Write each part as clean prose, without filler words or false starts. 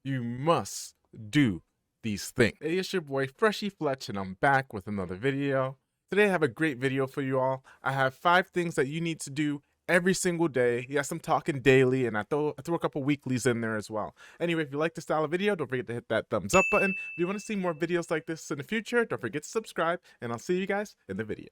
You must do these things. Hey, it's your boy Freshy Fletch, and I'm back with another video. Today I have a great video for you all. I have 5 things that you need to do every single day. Yes, I'm talking daily, and I throw a couple weeklies in there as well. Anyway, if you like this style of video, don't forget to hit that thumbs up button. If you want to see more videos like this in the future, don't forget to subscribe, and I'll see you guys in the video.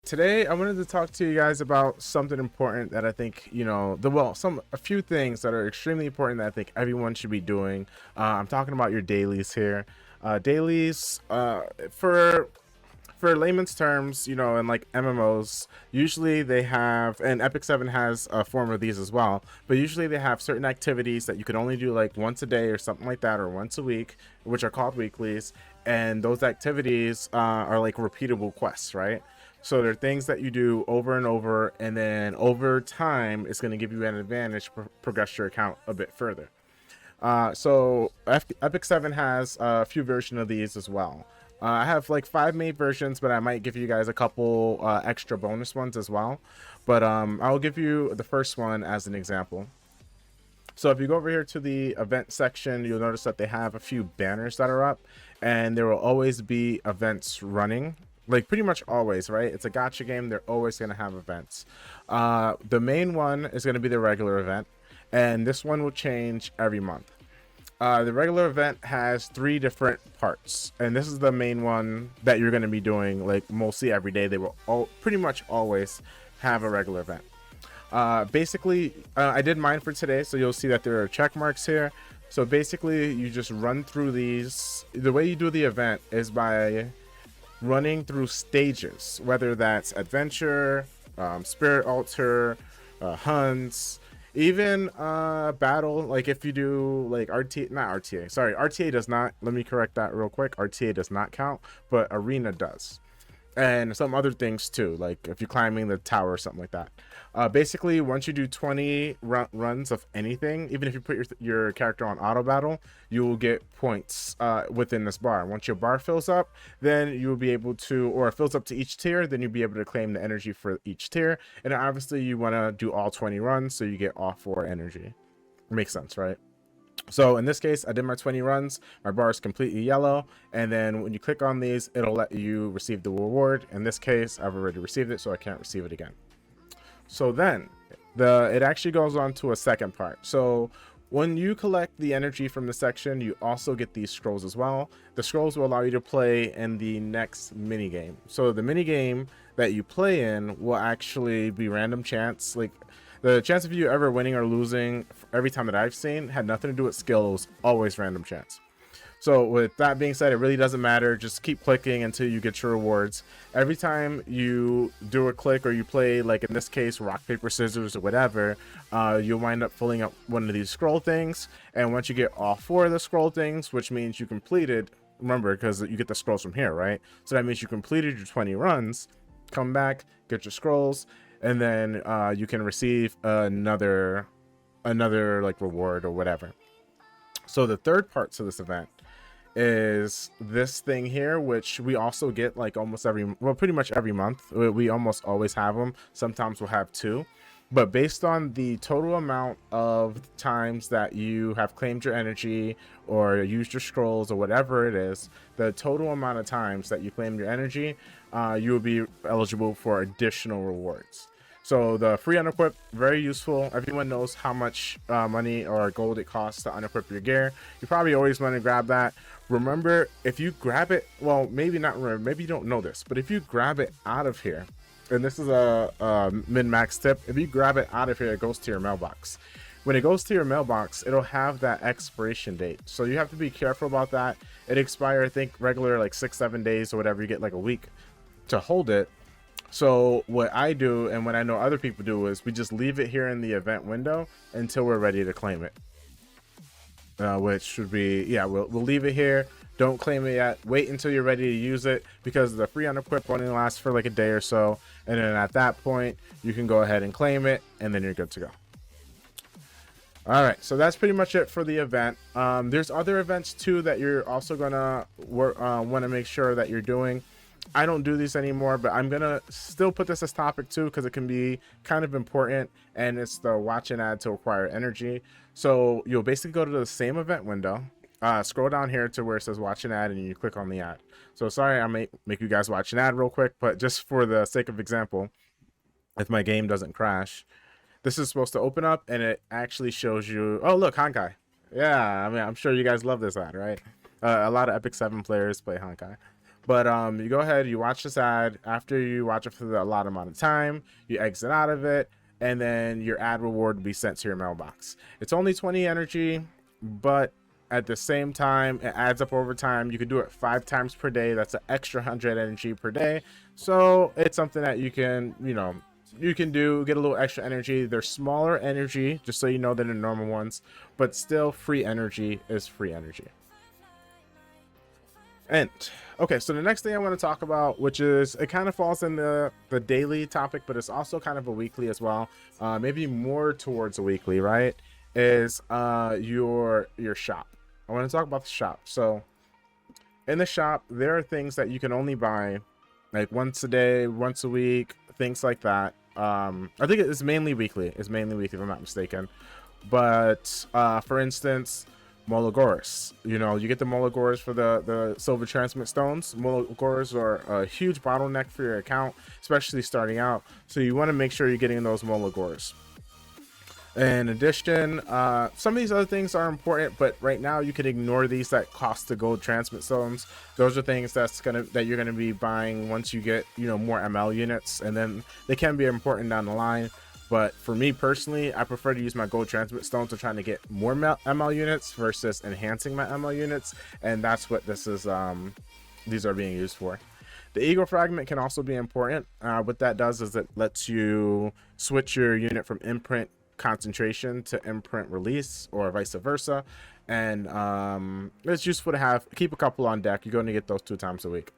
Today I wanted to talk to you guys about something important that I think, a few things that are extremely important that I think everyone should be doing. I'm talking about your dailies here. Dailies, for layman's terms, and like MMOs, usually they have, and Epic 7 has a form of these as well, but usually they have certain activities that you can only do like once a day or something like that, or once a week, which are called weeklies. And those activities are like repeatable quests, right? So they're things that you do over and over, and then over time, it's going to give you an advantage to progress your account a bit further. Epic 7 has a few versions of these as well. I have like 5 main versions, but I might give you guys a couple extra bonus ones as well. But I'll give you the first one as an example. So if you go over here to the event section, you'll notice that they have a few banners that are up, and there will always be events running. Like pretty much always, right? It's a gacha game. They're always going to have events. The main one is going to be the regular event, and this one will change every month. The regular event has 3 different parts, and this is the main one that you're going to be doing like mostly every day. They will pretty much always have a regular event. Basically, I did mine for today, so you'll see that there are check marks here. So basically, you just run through these. The way you do the event is by running through stages, whether that's adventure, spirit altar, hunts, even battle. Like if you do like RTA does not, let me correct that real quick. RTA does not count, but arena does, and some other things too, like if you're climbing the tower or something like that. Basically, once you do 20 runs of anything, even if you put your character on auto battle, you will get points within this bar. Once your bar fills up, then you will be able to, or it fills up to each tier, then you'll be able to claim the energy for each tier. And obviously you want to do all 20 runs, so you get all 4 energy. Makes sense, right? So in this case, I did my 20 runs. My bar is completely yellow, and then when you click on these, it'll let you receive the reward. In this case, I've already received it, so I can't receive it again. So then it actually goes on to a second part. So when you collect the energy from the section, you also get these scrolls as well. The scrolls will allow you to play in the next mini game. So the mini game that you play in will actually be random chance. Like the chance of you ever winning or losing every time that I've seen had nothing to do with skill. It was always random chance. So with that being said, it really doesn't matter. Just keep clicking until you get your rewards. Every time you do a click or you play, like in this case, rock, paper, scissors or whatever, you'll wind up filling up one of these scroll things. And once you get all 4 of the scroll things, which means you completed, remember, because you get the scrolls from here, right? So that means you completed your 20 runs, come back, get your scrolls, and then you can receive another like reward or whatever. So the third part to this event is this thing here, which we also get like pretty much every month. We almost always have them. Sometimes we'll have 2, but based on the total amount of times that you have claimed your energy or used your scrolls or whatever it is, the total amount of times that you claim your energy, you will be eligible for additional rewards. So the free unequip, very useful. Everyone knows how much money or gold it costs to unequip your gear. You probably always want to grab that. Remember, if you grab it, well, maybe not remember, maybe you don't know this, but if you grab it out of here, and this is a min-max tip, if you grab it out of here, it goes to your mailbox. When it goes to your mailbox, it'll have that expiration date. So you have to be careful about that. It expires, I think, regular like 6-7 days or whatever. You get like a week to hold it. So what I do, and what I know other people do, is we just leave it here in the event window until we're ready to claim it. Which should be, yeah, we'll leave it here. Don't claim it yet. Wait until you're ready to use it, because the free unequip only lasts for like a day or so. And then at that point, you can go ahead and claim it, and then you're good to go. All right, so that's pretty much it for the event. There's other events too that you're also gonna want to make sure that you're doing. I don't do these anymore, but I'm gonna still put this as topic too because it can be kind of important, and it's the watch an ad to acquire energy. So you'll basically go to the same event window, scroll down here to where it says watch an ad, and you click on the ad. So sorry, I may make you guys watch an ad real quick, but just for the sake of example, if my game doesn't crash, this is supposed to open up and it actually shows you, oh look, Honkai. Yeah, I mean, I'm sure you guys love this ad, right? A lot of Epic 7 players play Honkai. But you go ahead, you watch this ad. After you watch it for a lot amount of time, you exit out of it, and then your ad reward will be sent to your mailbox. It's only 20 energy, but at the same time, it adds up over time. You can do it 5 times per day. That's an extra 100 energy per day. So it's something that you can, you can do, get a little extra energy. They're smaller energy, just so you know, than the normal ones, but still free energy is free energy. And okay, so the next thing I want to talk about, which is, it kind of falls in the daily topic, but it's also kind of a weekly as well, maybe more towards a weekly, right, is your shop. I want to talk about the shop. So in the shop, there are things that you can only buy like once a day, once a week, things like that. I think it's mainly weekly. It's mainly weekly, if I'm not mistaken. But for instance, Mologoris. You get the Mologoris for the silver transmit stones. Mologoris are a huge bottleneck for your account, especially starting out. So you want to make sure you're getting those Mologoris. In addition, some of these other things are important, but right now you can ignore these that cost the gold transmit stones. Those are things that you're gonna be buying once you get more ML units, and then they can be important down the line. But for me personally, I prefer to use my gold transmit stones to trying to get more ML units versus enhancing my ML units, and that's what this is. These are being used for. The Eagle Fragment can also be important. What that does is it lets you switch your unit from imprint concentration to imprint release, or vice versa, and it's useful to keep a couple on deck. You're going to get those 2 times a week.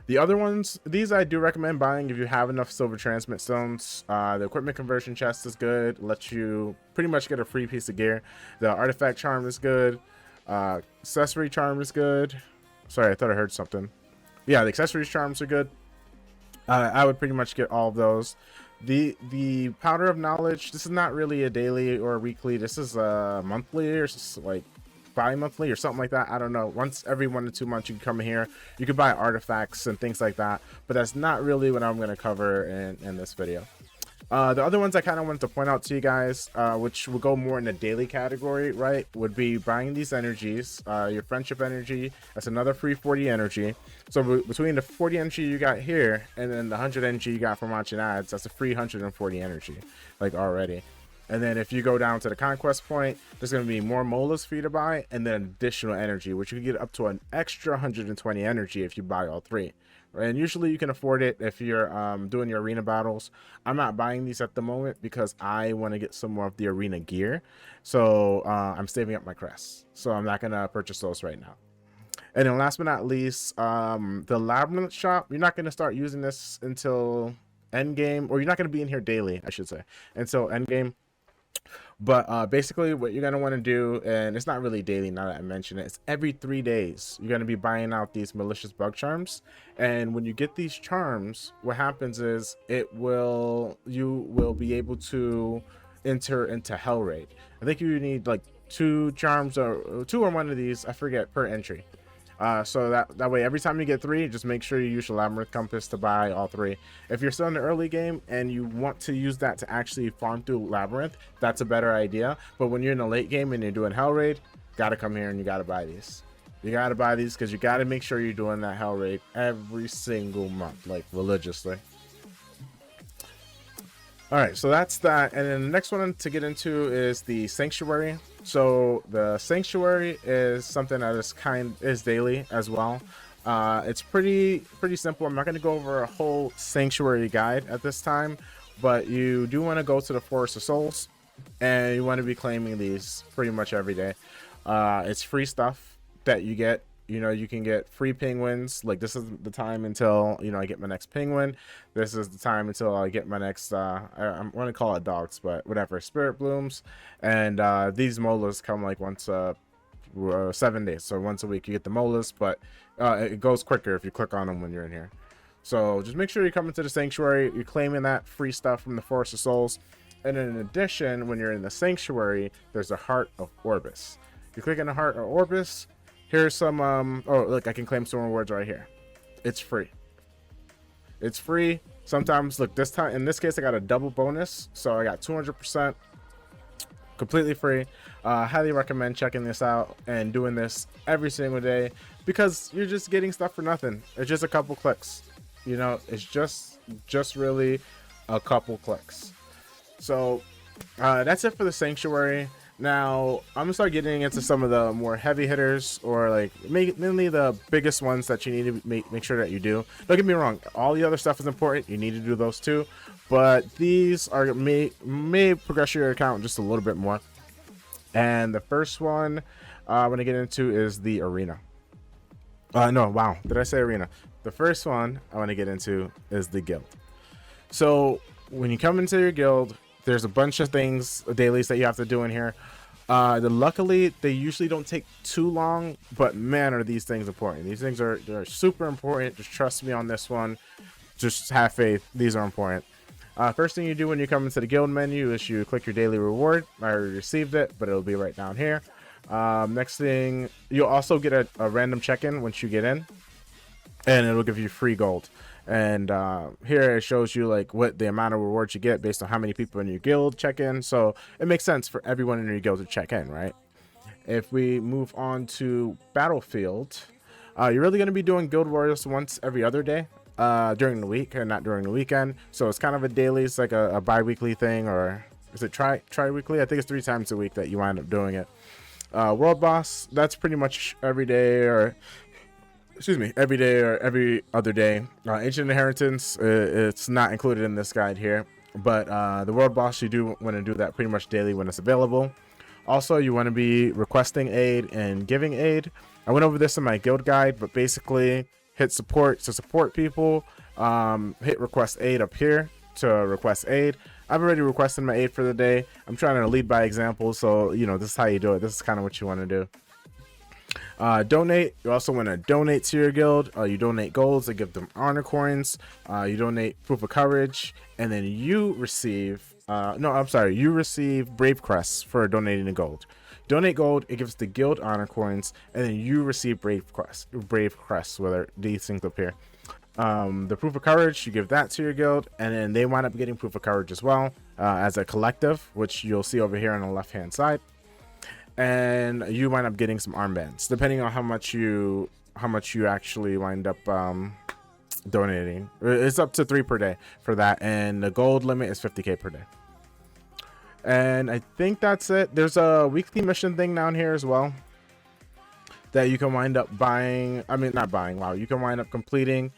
The other ones, these I do recommend buying if you have enough silver transmit stones. The equipment conversion chest is good, lets you pretty much get a free piece of gear. The artifact charm is good. Accessory charm is good. Sorry, I thought I heard something. Yeah, the accessories charms are good. I would pretty much get all of those. The powder of knowledge, this is not really a daily or a weekly. This is a monthly or like bi-monthly or something like that. I don't know. Once every 1 to 2 months you can come here. You can buy artifacts and things like that, but that's not really what I'm going to cover in this video. The other ones I kind of wanted to point out to you guys, which will go more in the daily category, right, would be buying these energies. Your friendship energy, that's another free 40 energy. So between the 40 energy you got here and then the 100 energy you got from watching ads, that's a free 140 energy, like, already. And then if you go down to the conquest point, there's going to be more molas for you to buy, and then additional energy, which you can get up to an extra 120 energy if you buy all 3. And usually you can afford it if you're doing your arena battles. I'm not buying these at the moment because I want to get some more of the arena gear. So I'm saving up my crests. So I'm not going to purchase those right now. And then last but not least, the Labyrinth shop. You're not going to start using this until endgame, or you're not going to be in here daily, I should say, until endgame. But basically what you're going to want to do, and it's not really daily now that I mention it, it's every 3 days you're going to be buying out these malicious bug charms. And when you get these charms, what happens is you will be able to enter into Hell Raid. I think you need like 2 charms, or 2 or 1 of these, I forget, per entry. So that way, every time you get 3, just make sure you use your Labyrinth Compass to buy all 3. If you're still in the early game and you want to use that to actually farm through Labyrinth, that's a better idea. But when you're in the late game and you're doing Hell Raid, gotta come here and you gotta buy these. You gotta buy these because you gotta make sure you're doing that Hell Raid every single month, like religiously. All right, so that's that. And then the next one to get into is the Sanctuary. So the Sanctuary is something that is daily as well. It's pretty simple. I'm not going to go over a whole Sanctuary guide at this time, but you do want to go to the Forest of Souls, and you want to be claiming these pretty much every day. It's free stuff that you get You know, you can get free penguins. Like, this is the time until, you know, I get my next penguin. This is the time until I get my next, I'm going to call it dogs, but whatever, spirit blooms. And these molas come like once 7 days, so once a week you get the molas, but it goes quicker if you click on them when you're in here. So just make sure you come into the sanctuary, you're claiming that free stuff from the Forest of Souls. And in addition, when you're in the sanctuary, there's a Heart of Orbis. You click on the Heart of Orbis. Here's some oh look, I can claim some rewards right here. It's free. It's free. Sometimes, look, this time, in this case, I got a double bonus, so I got 200%. Completely free. Highly recommend checking this out and doing this every single day, because you're just getting stuff for nothing. It's just a couple clicks, you know. It's just really a couple clicks. So that's it for the sanctuary. Now I'm gonna start getting into some of the more heavy hitters, or like mainly the biggest ones that you need to make sure that you do. Don't get me wrong, all the other stuff is important, you need to do those too, but these are may progress your account just a little bit more. And the first one I'm gonna get into is the arena. No, wow, did I say arena? The first one I want to get into is the guild. So when you come into your guild, there's a bunch of things, dailies that you have to do in here. Luckily, they usually don't take too long, but man, are these things important. These things they're super important. Just trust me on this one. Just have faith. These are important. First thing you do when you come into the guild menu is you click your daily reward. I already received it, but it'll be right down here. Next thing, you'll also get a random check-in once you get in, and it'll give you free gold. And here it shows you like what the amount of rewards you get based on how many people in your guild check in. So it makes sense for everyone in your guild to check in, right? If we move on to Battlefield, you're really going to be doing Guild Wars once every other day during the week and not during the weekend. So it's kind of a daily, it's like a bi-weekly thing, or is it tri-weekly? I think it's 3 times a week that you wind up doing it. World Boss, that's pretty much every day, or every day or every other day. Ancient Inheritance, it's not included in this guide here, but the World Boss, you do want to do that pretty much daily when it's available. Also, you want to be requesting aid and giving aid. I went over this in my guild guide, but basically hit support to support people, hit request aid up here to request aid. I've already requested my aid for the day. I'm trying to lead by example, so you know, this is how you do it. This is kind of what you want to do. Donate. You also want to donate to your guild. You donate golds to give them honor coins. You donate proof of courage, and then you receive you receive brave crests for donating the gold. Donate gold, it gives the guild honor coins, and then you receive brave crests, whether these things up here. The proof of courage, you give that to your guild, and then they wind up getting proof of courage as well, as a collective, which you'll see over here on the left hand side. And you wind up getting some armbands, depending on how much you actually wind up donating. It's up to 3 per day for that, and the gold limit is 50k per day. And I think that's it. There's a weekly mission thing down here as well that you can wind up buying. I mean, not buying. Wow, you can wind up completing.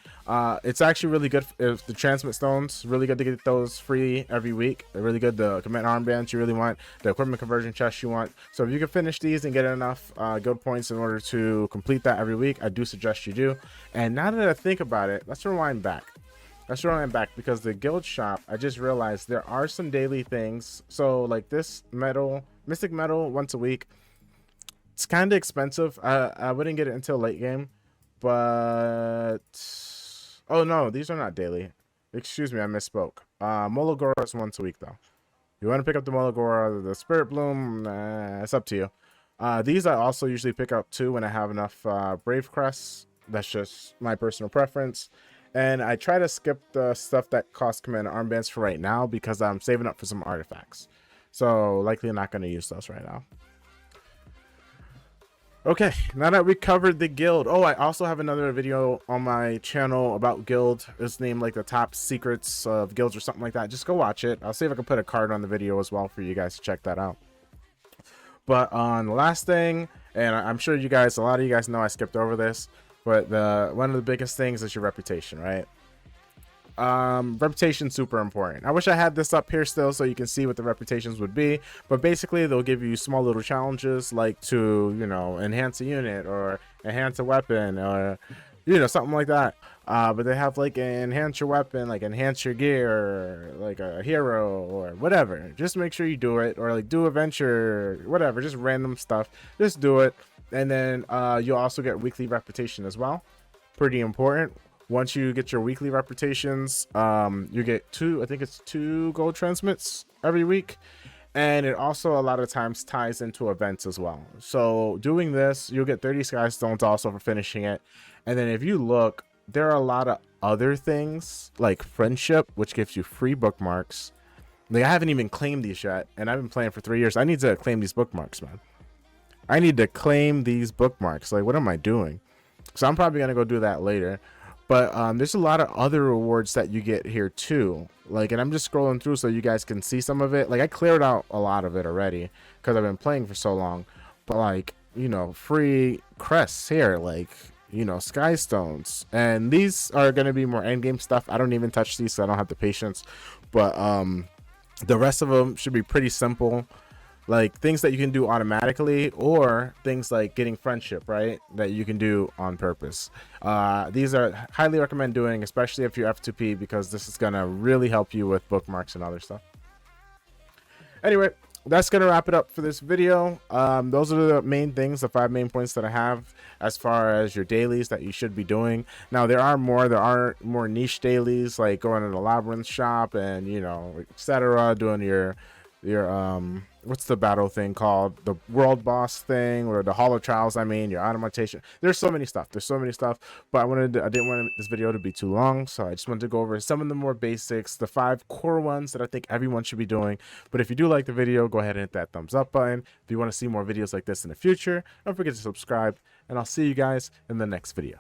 It's actually really good if the transmit stones. Really good to get those free every week. They're really good. The command armbands you really want. The equipment conversion chest you want. So if you can finish these and get enough guild points in order to complete that every week, I do suggest you do. And now that I think about it, let's rewind back. Because the guild shop, I just realized there are some daily things. So like this metal, mystic metal once a week. It's kind of expensive. I wouldn't get it until late game, but oh no, these are not daily. Excuse me, I misspoke. Molagora is once a week though. You want to pick up the Molagora, the Spirit Bloom, it's up to you. These I also usually pick up too when I have enough Brave Crests. That's just my personal preference. And I try to skip the stuff that costs Commander Armbands for right now because I'm saving up for some artifacts. So likely not going to use those right now. Okay, now that we covered the guild. Oh, I also have another video on my channel about guild. It's named like the top secrets of guilds or something like that. Just go watch it. I'll see if I can put a card on the video as well for you guys to check that out. But on the last thing, and I'm sure you guys, a lot of you guys know I skipped over this, but one of the biggest things is your reputation, right? Reputation super important. I wish I had this up here still so you can see what the reputations would be, but basically they'll give you small little challenges like to, you know, enhance a unit or enhance a weapon or, you know, something like that. But they have like enhance your weapon, like enhance your gear, or like a hero or whatever. Just make sure you do it, or like do a venture, whatever, just random stuff. Just do it. And then you'll also get weekly reputation as well. Pretty important. Once you get your weekly reputations, you get I think it's 2 gold transmits every week. And it also a lot of times ties into events as well. So doing this, you'll get 30 sky stones also for finishing it. And then if you look, there are a lot of other things like friendship, which gives you free bookmarks. Like I haven't even claimed these yet, and I've been playing for 3 years. I need to claim these bookmarks, man. I need to claim these bookmarks. Like, what am I doing? So I'm probably gonna go do that later. But there's a lot of other rewards that you get here too. Like, and I'm just scrolling through so you guys can see some of it. Like, I cleared out a lot of it already because I've been playing for so long. But like, you know, free crests here, like, you know, sky stones. And these are going to be more end game stuff. I don't even touch these, so I don't have the patience. But the rest of them should be pretty simple. Like things that you can do automatically, or things like getting friendship, right, that you can do on purpose. These are highly recommend doing, especially if you're F2P, because this is gonna really help you with bookmarks and other stuff. Anyway, that's gonna wrap it up for this video. Those are the main things, the 5 main points that I have as far as your dailies that you should be doing. Now there are more niche dailies, like going to the labyrinth shop and, you know, etc., doing your what's the battle thing called, the world boss thing, or the holo trials, I mean, your automation. There's so many stuff, but I didn't want this video to be too long, so I just wanted to go over some of the more basics, the 5 core ones that I think everyone should be doing. But if you do like the video, go ahead and hit that thumbs up button. If you want to see more videos like this in the future, don't forget to subscribe, and I'll see you guys in the next video.